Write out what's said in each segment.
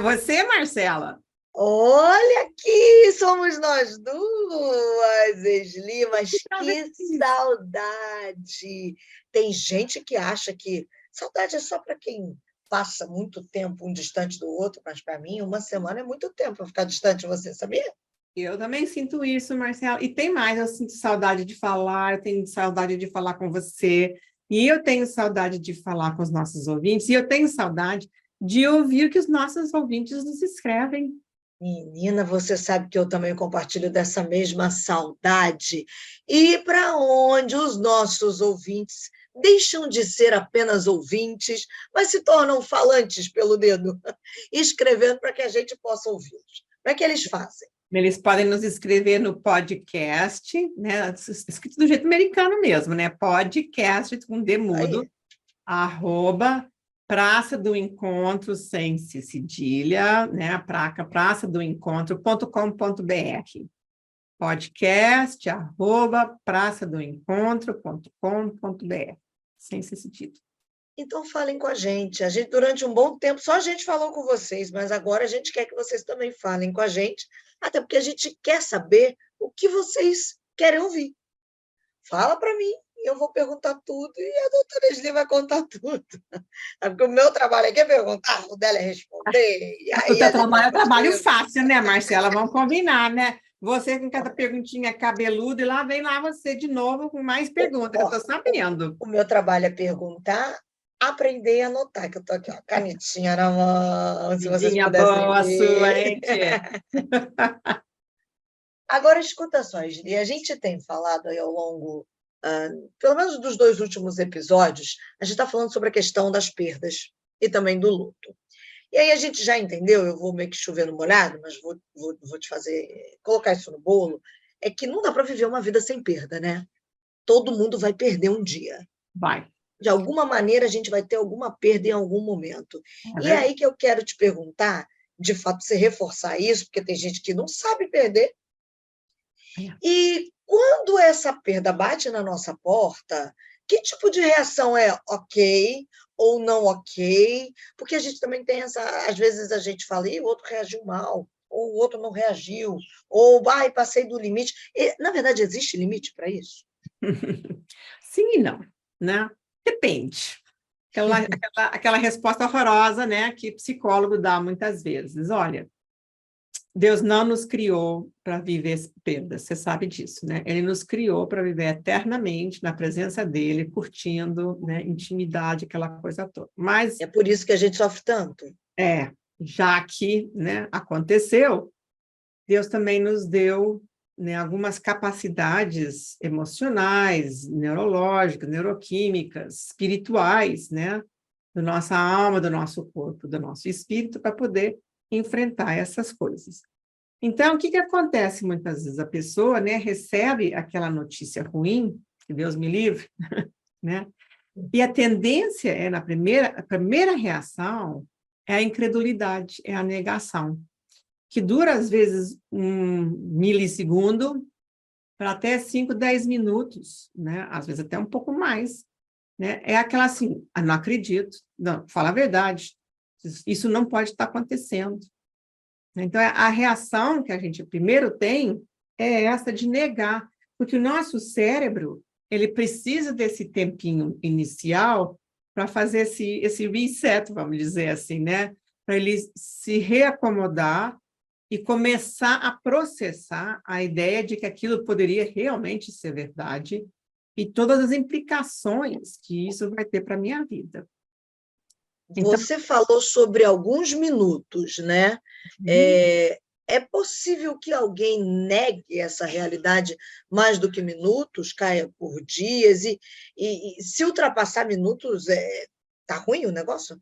é você, Marcela? Olha aqui, somos nós duas, Esli, mas que saudade! Tem gente que acha que saudade é só para quem passa muito tempo um distante do outro, mas para mim, uma semana é muito tempo para ficar distante de você, sabia? Eu também sinto isso, Marcela. E tem mais, eu sinto saudade de falar, eu tenho saudade de falar com você, e eu tenho saudade de falar com os nossos ouvintes, e eu tenho saudade de ouvir o que os nossos ouvintes nos escrevem. Menina, você sabe que eu também compartilho dessa mesma saudade. E para onde os nossos ouvintes deixam de ser apenas ouvintes, mas se tornam falantes pelo dedo, escrevendo para que a gente possa ouvi-los. Como é que eles fazem? Eles podem nos escrever no podcast, né? Escrito do jeito americano mesmo, né? Podcast com D mudo, Aí. @ Praça do Encontro sem cedilha, né? Praça do Encontro.com.br. Podcast @praçadoencontro.com.br. Sem ser cedilha. Então falem com a gente. A gente, durante um bom tempo, só a gente falou com vocês, mas agora a gente quer que vocês também falem com a gente, até porque a gente quer saber o que vocês querem ouvir. Fala para mim, eu vou perguntar tudo e a doutora Esli vai contar tudo. Porque o meu trabalho aqui é perguntar, o dela é responder, e O aí teu a gente vai trabalho é trabalho construindo. fácil, né, Marcela? Vamos combinar, né? Você com cada perguntinha cabeluda, e lá vem lá você de novo com mais perguntas, que eu Ó, estou sabendo. o meu trabalho é perguntar, aprender e anotar, que eu estou aqui, ó, canetinha na mão, se vocês Vidinha pudessem boa sua, ver. hein, tia? Agora, escuta só, Esli, a gente tem falado aí ao longo, pelo menos dos 2 últimos episódios, a gente está falando sobre a questão das perdas e também do luto. E aí a gente já entendeu, eu vou meio que chover no molhado, mas vou te fazer, colocar isso no bolo, é que não dá para viver uma vida sem perda, né? Todo mundo vai perder um dia. Vai, De alguma maneira, a gente vai ter alguma perda em algum momento. é E é verdade. aí que eu quero te perguntar, de fato, você reforçar isso, porque tem gente que não sabe perder. E quando essa perda bate na nossa porta, que tipo de reação é ok ou não ok? Porque a gente também tem essa, às vezes a gente fala, e o outro reagiu mal, ou o outro não reagiu, ou ai, passei do limite. E, na verdade, existe limite para isso? Sim e não, né? Depende. Aquela resposta horrorosa, né, que psicólogo dá muitas vezes. Olha, Deus não nos criou para viver perdas, você sabe disso, né? Ele nos criou para viver eternamente na presença dele, curtindo, né, intimidade, aquela coisa toda. Mas É por isso que a gente sofre tanto. já que, né, aconteceu, Deus também nos deu, né, algumas capacidades emocionais, neurológicas, neuroquímicas, espirituais, né, da nossa alma, do nosso corpo, do nosso espírito, para poder enfrentar essas coisas. Então, o que acontece muitas vezes? A pessoa, né, recebe aquela notícia ruim, que Deus me livre, né? E a tendência é, a primeira reação é a incredulidade, é a negação, que dura, às vezes, 1 milissegundo para até 5, 10 minutos, né? Às vezes até um pouco mais, né? É aquela assim, não acredito, não, fala a verdade, isso não pode estar acontecendo. Então, a reação que a gente primeiro tem é essa de negar, porque o nosso cérebro, ele precisa desse tempinho inicial para fazer esse reset, vamos dizer assim, né? Para ele se reacomodar e começar a processar a ideia de que aquilo poderia realmente ser verdade e todas as implicações que isso vai ter para a minha vida. Então, Você falou sobre alguns minutos, né? É possível que alguém negue essa realidade mais do que minutos, caia por dias, e se ultrapassar minutos, tá ruim o negócio?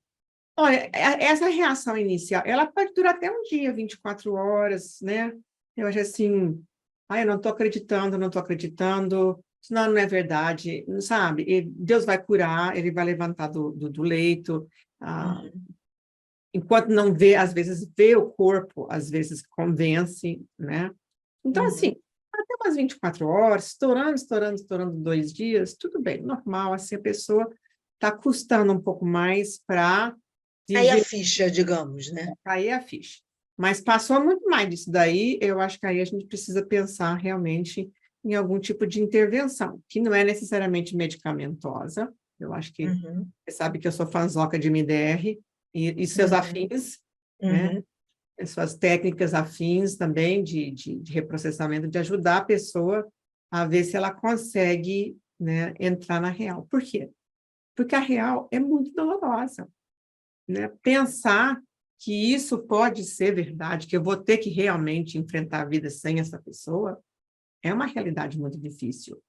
olha, essa reação inicial, ela pode durar até um dia, 24 horas, né? Eu acho assim, eu não estou acreditando, não estou acreditando, isso não é verdade, sabe? E Deus vai curar, ele vai levantar do leito, enquanto não vê, às vezes vê o corpo, às vezes convence, né? Então, assim, até umas 24 horas, estourando 2 dias, tudo bem, normal, assim, a pessoa está custando um pouco mais para Aí a ficha, digamos, né? Aí a ficha. Mas passou muito mais disso daí, eu acho que aí a gente precisa pensar realmente em algum tipo de intervenção, que não é necessariamente medicamentosa. Eu acho que você sabe que eu sou fanzoca de MDR e seus afins, né? As suas técnicas afins também de reprocessamento, de ajudar a pessoa a ver se ela consegue, né, entrar na real. Por quê? Porque a real é muito dolorosa, né? Pensar que isso pode ser verdade, que eu vou ter que realmente enfrentar a vida sem essa pessoa, é uma realidade muito difícil.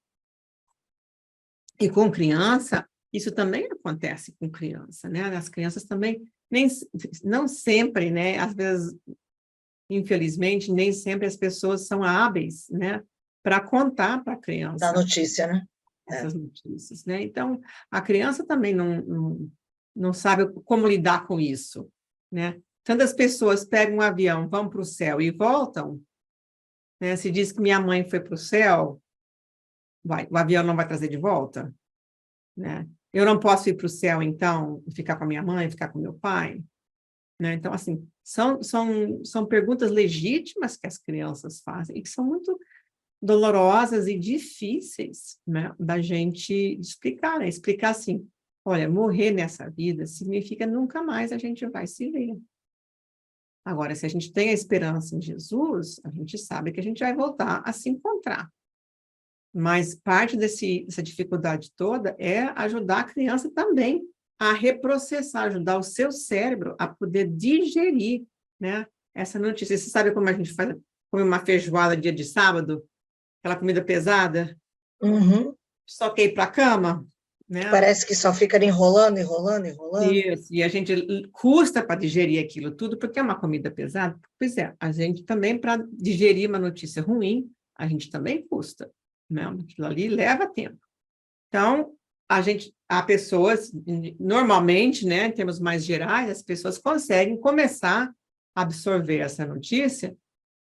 E com criança, isso também acontece com criança, né? As crianças também, não sempre, né? Às vezes, infelizmente, nem sempre as pessoas são hábeis, né? Para contar para a Da criança notícia, né? essas notícias, né? Então, a criança também não sabe como lidar com isso, né? Tantas pessoas pegam um avião, vão para o céu e voltam, né? Se diz que minha mãe foi para o céu, o avião não vai trazer de volta, né? Eu não posso ir para o céu, então, e ficar com a minha mãe, ficar com meu pai, né? Então, assim, são perguntas legítimas que as crianças fazem e que são muito dolorosas e difíceis, né, da gente explicar, né? Explicar assim, olha, morrer nessa vida significa nunca mais a gente vai se ver. Agora, se a gente tem a esperança em Jesus, a gente sabe que a gente vai voltar a se encontrar. Mas parte dessa dificuldade toda é ajudar a criança também a reprocessar, ajudar o seu cérebro a poder digerir, né, essa notícia. Você sabe como a gente faz, come uma feijoada dia de sábado? Aquela comida pesada, só quer ir para a cama, Que né? parece que só fica enrolando, enrolando, enrolando. Isso, e a gente custa para digerir aquilo tudo, porque é uma comida pesada. Pois é, a gente também, para digerir uma notícia ruim, a gente também custa, né? Aquilo ali leva tempo. Então, há pessoas, normalmente, né, em termos mais gerais, as pessoas conseguem começar a absorver essa notícia,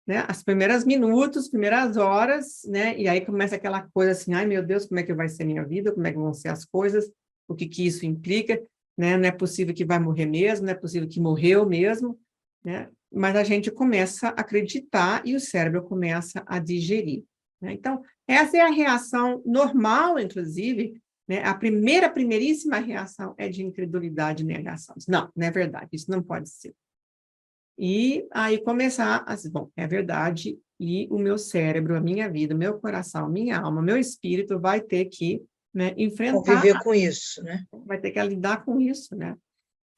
né, as primeiras minutos, primeiras horas, né, e aí começa aquela coisa assim, ai meu Deus, como é que vai ser minha vida, como é que vão ser as coisas, o que que isso implica, né, não é possível que vai morrer mesmo, não é possível que morreu mesmo, né, mas a gente começa a acreditar e o cérebro começa a digerir, né, então essa é a reação normal, inclusive, né, a primeiríssima reação é de incredulidade e negação, não, não é verdade, isso não pode ser. E aí começar a dizer, bom, é verdade, e o meu cérebro, a minha vida, o meu coração, minha alma, meu espírito vai ter que, né, enfrentar, Conviver com isso, né? vai ter que lidar com isso, né?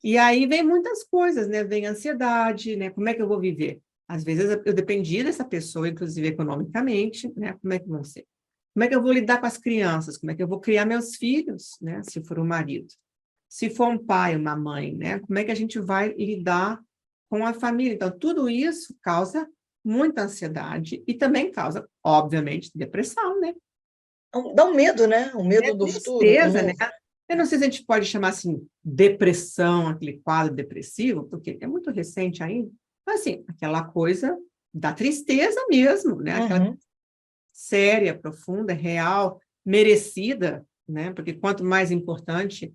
E aí vem muitas coisas, né? Vem ansiedade, né? Como é que eu vou viver? Às vezes eu dependi dessa pessoa, inclusive economicamente, né? Como é que vão ser? Como é que eu vou lidar com as crianças? Como é que eu vou criar meus filhos, né? Se for um marido. Se for um pai, uma mãe, né? Como é que a gente vai lidar com a família? Então, tudo isso causa muita ansiedade e também causa, obviamente, depressão, né? Dá um medo, né? Um É medo do futuro, do tristeza, né? novo. Eu não sei se a gente pode chamar assim, depressão, aquele quadro depressivo, porque é muito recente ainda, mas assim, aquela coisa da tristeza mesmo, né? Aquela séria, profunda, real, merecida, né? Porque quanto mais importante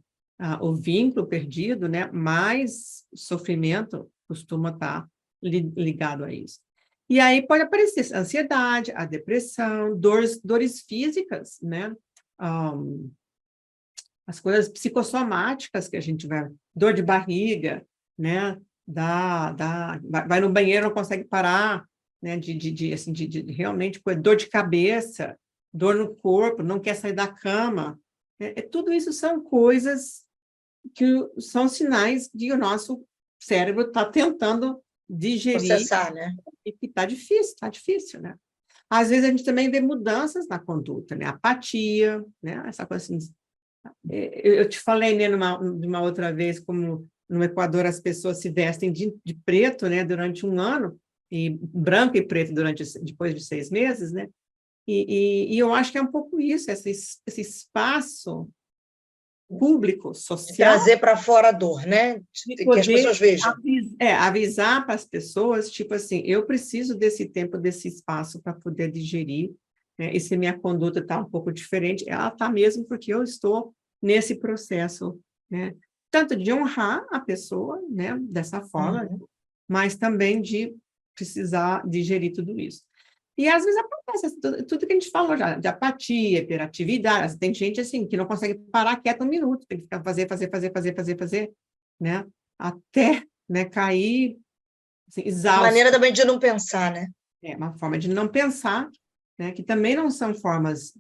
o vínculo perdido, né? Mais sofrimento costuma estar ligado a isso. E aí pode aparecer a ansiedade, a depressão, dores físicas, né? As coisas psicossomáticas que a gente vai, dor de barriga, né? Vai no banheiro, não consegue parar, né? Assim, realmente dor de cabeça, dor no corpo, não quer sair da cama. Tudo isso são coisas que são sinais de que o nosso cérebro está tentando digerir Processar, né? e que está difícil, né? Às vezes a gente também vê mudanças na conduta, né? Apatia, né? Essa coisa assim, eu te falei, né, de uma outra vez, como no Equador as pessoas se vestem de preto, né, durante um ano, e branco e preto depois de 6 meses, né? E eu acho que é um pouco isso, esse espaço público, De social, trazer para fora a dor, né? de Que as poder pessoas vejam. avisar para as pessoas, tipo assim, eu preciso desse tempo, desse espaço para poder digerir, né? E se minha conduta está um pouco diferente, ela está mesmo porque eu estou nesse processo, né, tanto de honrar a pessoa, né, dessa forma, mas também de precisar digerir tudo isso. E às vezes acontece tudo que a gente falou já, de apatia, hiperatividade. Tem gente assim que não consegue parar quieto um minuto, tem que ficar fazer, né? Até, né, cair assim, Maneira exausto. também de não pensar, né? É uma forma de não pensar, né? Que também não são formas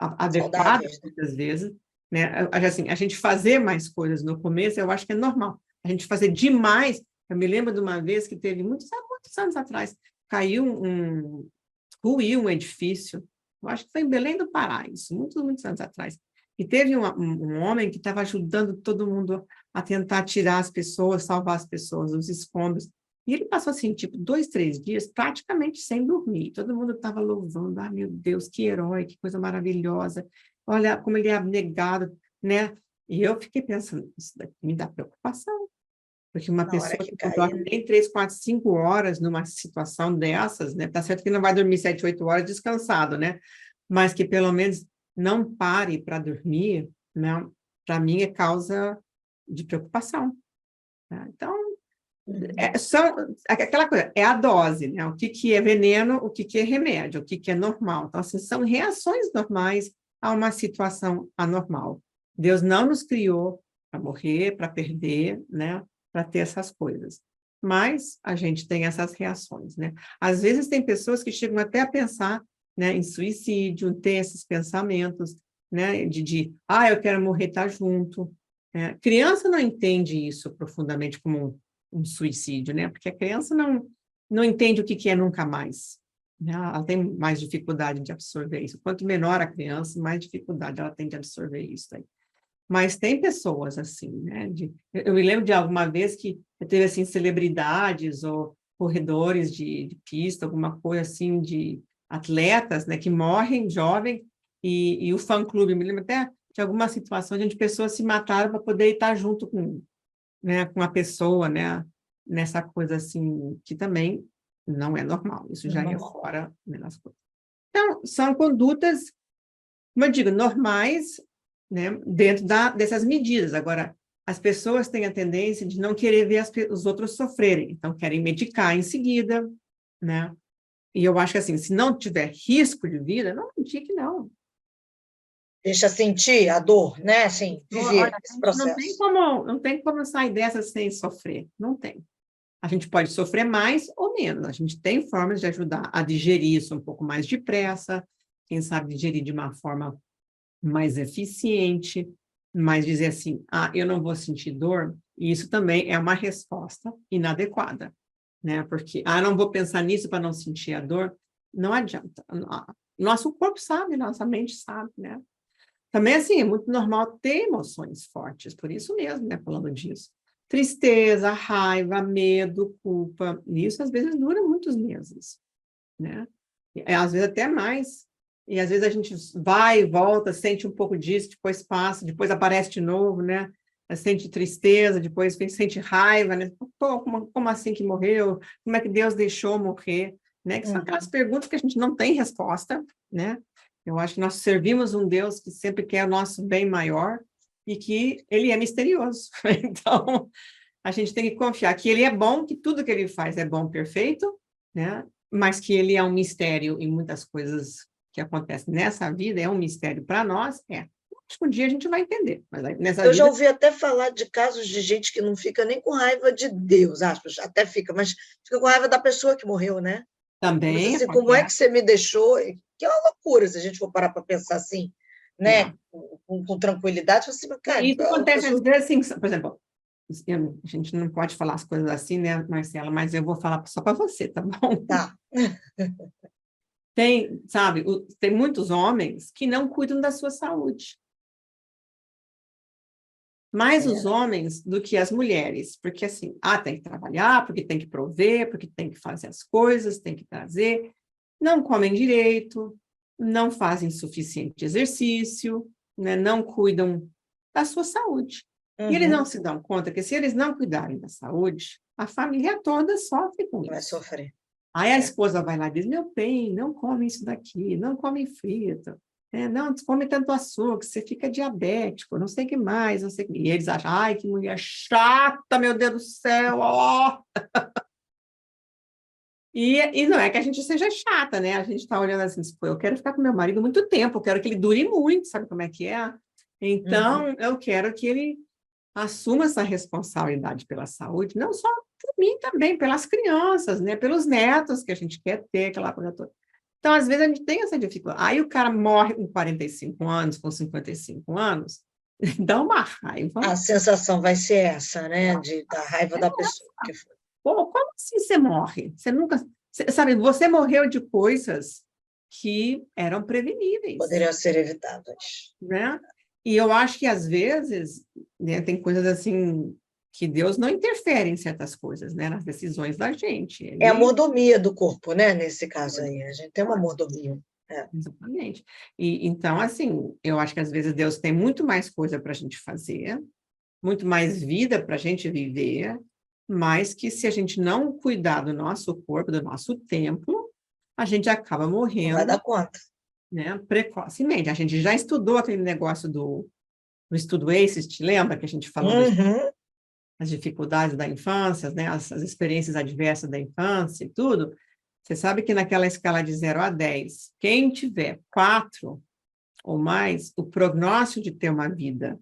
adequadas, Saudáveis, né? muitas vezes, né? Assim, a gente fazer mais coisas no começo, eu acho que é normal. A gente fazer demais. Eu me lembro de uma vez que teve muitos anos atrás, ruiu um edifício, eu acho que foi em Belém do Pará, isso, muitos anos atrás. E teve um homem que estava ajudando todo mundo a tentar tirar as pessoas, salvar as pessoas, os escombros. E ele passou, assim, tipo, 2, 3 dias praticamente sem dormir. Todo mundo estava louvando, ah, meu Deus, que herói, que coisa maravilhosa. Olha como ele é abnegado, né? E eu fiquei pensando, isso daqui me dá preocupação. Porque uma Na hora pessoa que que não cair, dorme né? nem 3, 4, 5 horas numa situação dessas, né? Tá certo que não vai dormir 7, 8 horas descansado, né? Mas que pelo menos não pare para dormir, né? Para mim é causa de preocupação. Tá? Então, aquela coisa, é a dose, né? O que é veneno, o que é remédio, o que é normal. Então, assim, são reações normais a uma situação anormal. Deus não nos criou para morrer, para perder, né? Para ter essas coisas. Mas a gente tem essas reações, né? Às vezes tem pessoas que chegam até a pensar, né, em suicídio, ter esses pensamentos, né? Eu quero morrer, tá junto. Né? Criança não entende isso profundamente como um suicídio, né? Porque a criança não entende o que é nunca mais. Né? Ela tem mais dificuldade de absorver isso. Quanto menor a criança, mais dificuldade ela tem de absorver isso aí. Mas tem pessoas assim, né? Eu me lembro de alguma vez que teve assim celebridades ou corredores de pista, alguma coisa assim de atletas, né? Que morrem jovem e o fã-clube, me lembro até de alguma situação onde pessoas se mataram para poder estar junto com, né, com a pessoa, né, nessa coisa assim, que também não é normal, isso já é Normal. fora, né, das coisas. Então, são condutas, como eu digo, normais, né, dentro dessas medidas. Agora, as pessoas têm a tendência de não querer ver os outros sofrerem, então querem medicar em seguida, né, e eu acho que assim, se não tiver risco de vida, não medique, não. Deixa sentir a dor, né? Assim, Olha, viver a esse gente processo. não tem como sair dessa sem sofrer, não tem. A gente pode sofrer mais ou menos. A gente tem formas de ajudar a digerir isso um pouco mais depressa, quem sabe digerir de uma forma mais eficiente, mas dizer assim, eu não vou sentir dor, e isso também é uma resposta inadequada, né? Porque, não vou pensar nisso para não sentir a dor, não adianta. Nosso corpo sabe, nossa mente sabe, né? Também, assim, é muito normal ter emoções fortes, por isso mesmo, né, falando disso. Tristeza, raiva, medo, culpa, isso às vezes dura muitos meses, né? Às vezes até mais. E às vezes a gente vai e volta, sente um pouco disso, depois passa, depois aparece de novo, né? Sente tristeza, depois sente raiva, né? Pô, como assim que morreu? Como é que Deus deixou morrer? Né? Que são aquelas perguntas que a gente não tem resposta, né? Eu acho que nós servimos um Deus que sempre quer o nosso bem maior e que ele é misterioso. Então, a gente tem que confiar que ele é bom, que tudo que ele faz é bom, perfeito, né? Mas que ele é um mistério em muitas coisas que acontecem nessa vida, é um mistério para nós, é. Acho que um dia a gente vai entender, mas nessa Eu já vida ouvi até falar de casos de gente que não fica nem com raiva de Deus, aspas, até fica, mas fica com raiva da pessoa que morreu, né? Como se também assim, como é que acontece. você me deixou? Que é uma loucura, se a gente for parar para pensar assim, né? É. Com tranquilidade, assim, cara, Isso a acontece às pessoa. vezes assim, por exemplo, a gente não pode falar as coisas assim, né, Marcela, mas eu vou falar só para você, tá bom? Tá. Tem, sabe, tem muitos homens que não cuidam da sua saúde. Mais os É. homens do que as mulheres, porque assim, tem que trabalhar, porque tem que prover, porque tem que fazer as coisas, tem que trazer, não comem direito, não fazem suficiente exercício, né, não cuidam da sua saúde. E eles não Uhum. se dão conta que se eles não cuidarem da saúde, a família toda sofre com Vai isso. sofrer. Aí a É. esposa vai lá e diz, meu bem, não come isso daqui, não come frito. Não come tanto açúcar, você fica diabético, não sei o que mais, não sei o que. E eles acham, ai, que mulher chata, meu Deus do céu, ó. E não é que a gente seja chata, né? A gente está olhando assim, pô, eu quero ficar com meu marido muito tempo, eu quero que ele dure muito, sabe como é que é? Então, eu quero que ele assuma essa responsabilidade pela saúde, não só por mim também, pelas crianças, né? Pelos netos que a gente quer ter, aquela coisa toda. Então, às vezes, a gente tem essa dificuldade. Aí o cara morre com 45 anos, com 55 anos, dá uma raiva. A sensação vai ser essa, né? Da raiva da pessoa. Pô, como assim você morre? Você nunca... Sabe, você morreu de coisas que eram preveníveis. Poderiam ser evitadas. Né? E eu acho que, às vezes, né, tem coisas assim que Deus não interfere em certas coisas, né, nas decisões da gente. É a mordomia do corpo, né? Nesse caso aí. A gente tem uma mordomia. Exatamente. E, então, assim, eu acho que, às vezes, Deus tem muito mais coisa para a gente fazer, muito mais vida para a gente viver, mas que, se a gente não cuidar do nosso corpo, do nosso tempo, a gente acaba morrendo. Não vai dar conta. Né, precocemente. A gente já estudou aquele negócio do estudo ACEs, te lembra que a gente falou das dificuldades da infância, né, as experiências adversas da infância e tudo? Você sabe que naquela escala de 0 a 10, quem tiver 4 ou mais, o prognóstico de ter uma vida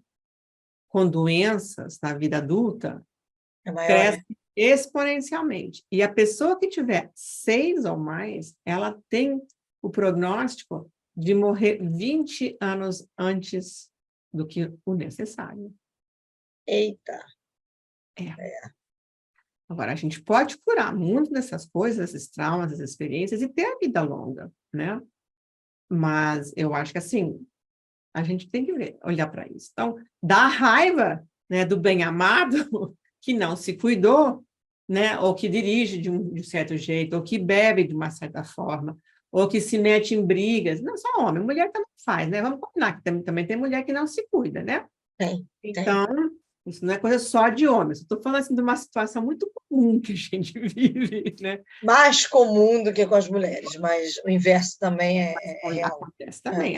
com doenças na vida adulta cresce exponencialmente. E a pessoa que tiver 6 ou mais, ela tem o prognóstico de morrer 20 anos antes do que o necessário. Eita! Agora, a gente pode curar muito dessas coisas, esses traumas, essas experiências, e ter a vida longa, né? Mas eu acho que, assim, a gente tem que olhar para isso. Então, dá raiva, né, do bem-amado que não se cuidou, né? Ou que dirige de um certo jeito, ou que bebe de uma certa forma, ou que se mete em brigas. Não só homem, mulher também faz, né? Vamos combinar que também tem mulher que não se cuida, né? Então, isso não é coisa só de homens. Estou falando assim de uma situação muito comum que a gente vive, né? Mais comum do que com as mulheres, mas o inverso também é real. Acontece também.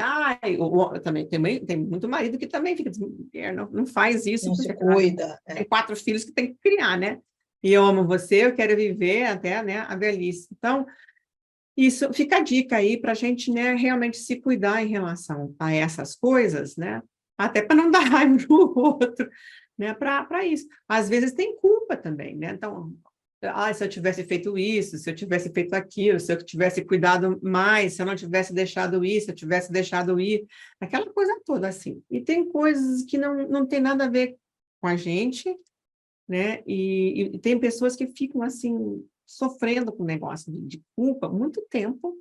Também tem muito marido que também fica dizendo, não faz isso. Não se cuida. Tem 4 filhos que tem que criar, né? E eu amo você, eu quero viver até, né, a velhice. Então, isso fica a dica aí para a gente, né, realmente se cuidar em relação a essas coisas, né? Até para não dar raiva no outro, né? Para isso. Às vezes tem culpa também, né? Então, se eu tivesse feito isso, se eu tivesse feito aquilo, se eu tivesse cuidado mais, se eu não tivesse deixado isso, se eu tivesse deixado ir, aquela coisa toda assim. E tem coisas que não tem nada a ver com a gente, né? E tem pessoas que ficam assim, sofrendo com o negócio de culpa muito tempo,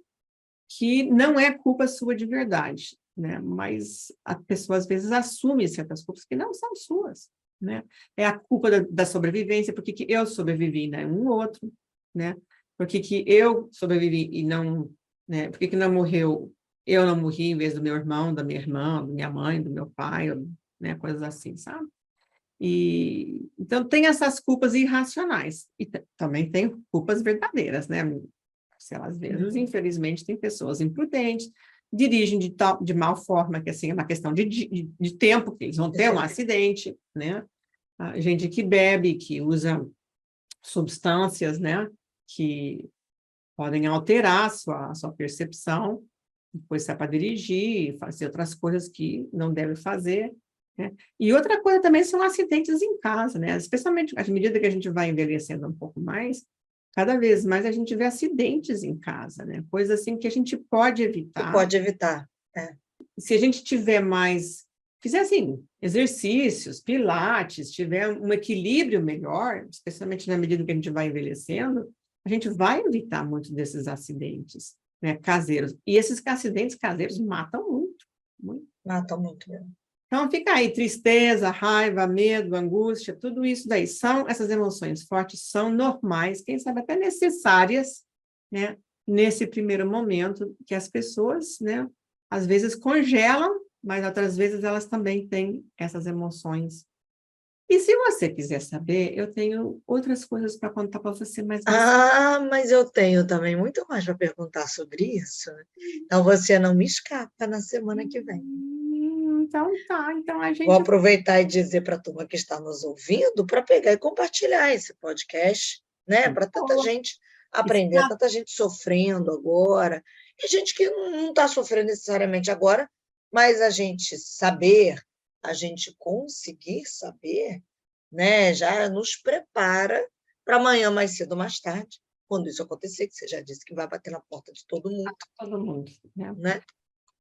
que não é culpa sua de verdade, né? Mas a pessoa às vezes assume certas culpas que não são suas, né? É a culpa da sobrevivência, porque que eu sobrevivi, né? Um outro, né? Porque que eu sobrevivi e não, né? Porque que não morreu, eu não morri em vez do meu irmão, da minha irmã, da minha mãe, do meu pai, né? Coisas assim, sabe? E então tem essas culpas irracionais e também tem culpas verdadeiras, né? Se às vezes, infelizmente, tem pessoas imprudentes, dirigem de mal forma, que assim é uma questão de tempo que eles vão ter um acidente, né? A gente que bebe, que usa substâncias, né? Que podem alterar a sua percepção, depois sai para dirigir, fazer outras coisas que não deve fazer, né? E outra coisa também são acidentes em casa, né? Especialmente à medida que a gente vai envelhecendo um pouco mais, cada vez mais a gente vê acidentes em casa, né? Coisas assim que a gente pode evitar. Que pode evitar. Se a gente tiver mais, fizer assim, exercícios, pilates, tiver um equilíbrio melhor, especialmente na medida que a gente vai envelhecendo, a gente vai evitar muitos desses acidentes, né, caseiros. E esses acidentes caseiros matam muito, muito. Matam muito mesmo. Então, fica aí, tristeza, raiva, medo, angústia, tudo isso daí. Essas emoções fortes são normais, quem sabe até necessárias, né, nesse primeiro momento, que as pessoas, né, às vezes congelam, mas outras vezes elas também têm essas emoções. E se você quiser saber, eu tenho outras coisas para contar para você, mas Mas eu tenho também muito mais para perguntar sobre isso. Então você não me escapa na semana que vem. Então tá, então a Vou gente aproveitar e dizer para a turma que está nos ouvindo para pegar e compartilhar esse podcast, né? Para tanta boa. gente aprender, tanta gente sofrendo agora, e gente que não está sofrendo necessariamente agora, mas a gente saber, a gente conseguir saber, né? Já nos prepara para amanhã mais cedo ou mais tarde, quando isso acontecer, que você já disse que vai bater na porta de todo mundo, todo mundo, né? né?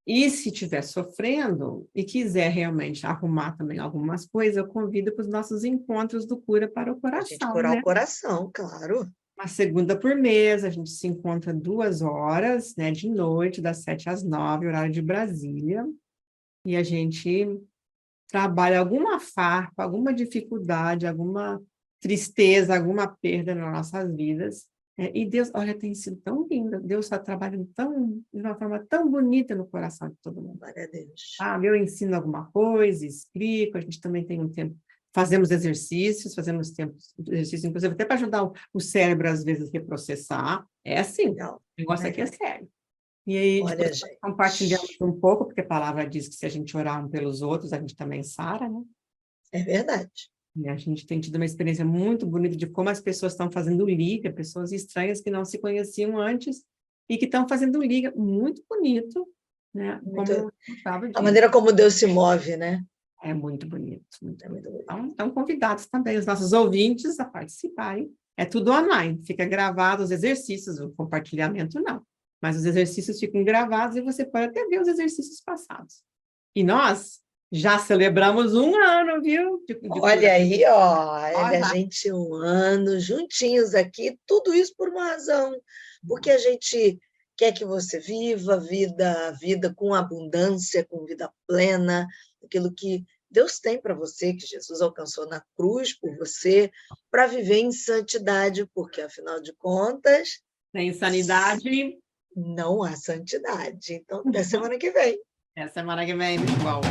E se estiver sofrendo e quiser realmente arrumar também algumas coisas, eu convido para os nossos encontros do Cura para o A gente Coração, curar né? o coração, claro. Uma segunda por mês, a gente se encontra 2 horas, né, de noite, das 7 às 9, horário de Brasília, e a gente trabalha alguma farpa, alguma dificuldade, alguma tristeza, alguma perda nas nossas vidas. E Deus, olha, tem sido tão lindo, Deus está trabalhando de uma forma tão bonita no coração de todo mundo. Glória a Deus. Eu ensino alguma coisa, explico, a gente também tem um tempo, fazemos exercícios, exercícios, inclusive até para ajudar o cérebro, às vezes, a reprocessar. É assim, Legal. o negócio aqui é sério. E aí, Olha, depois gente. compartilhamos um pouco, porque a palavra diz que se a gente orar um pelos outros, a gente também sara, né? É verdade. E a gente tem tido uma experiência muito bonita de como as pessoas estão fazendo liga, pessoas estranhas que não se conheciam antes e que estão fazendo liga muito bonito, né? Muito... Como resultado A disso. maneira como Deus se move, né? É muito bonito, muito É muito bonito. bonito. Então, estão convidados também os nossos ouvintes a participarem. É tudo online, fica gravado os exercícios, o compartilhamento não. Mas os exercícios ficam gravados e você pode até ver os exercícios passados. E nós já celebramos 1 ano, viu? Olha aí, ó, Olha, a gente 1 ano juntinhos aqui, tudo isso por uma razão, porque a gente quer que você viva a vida com abundância, com vida plena, aquilo que Deus tem para você, que Jesus alcançou na cruz por você, para viver em santidade, porque afinal de contas, sem sanidade. não há santidade. Então, até semana que vem. Essa semana que vem, pessoal.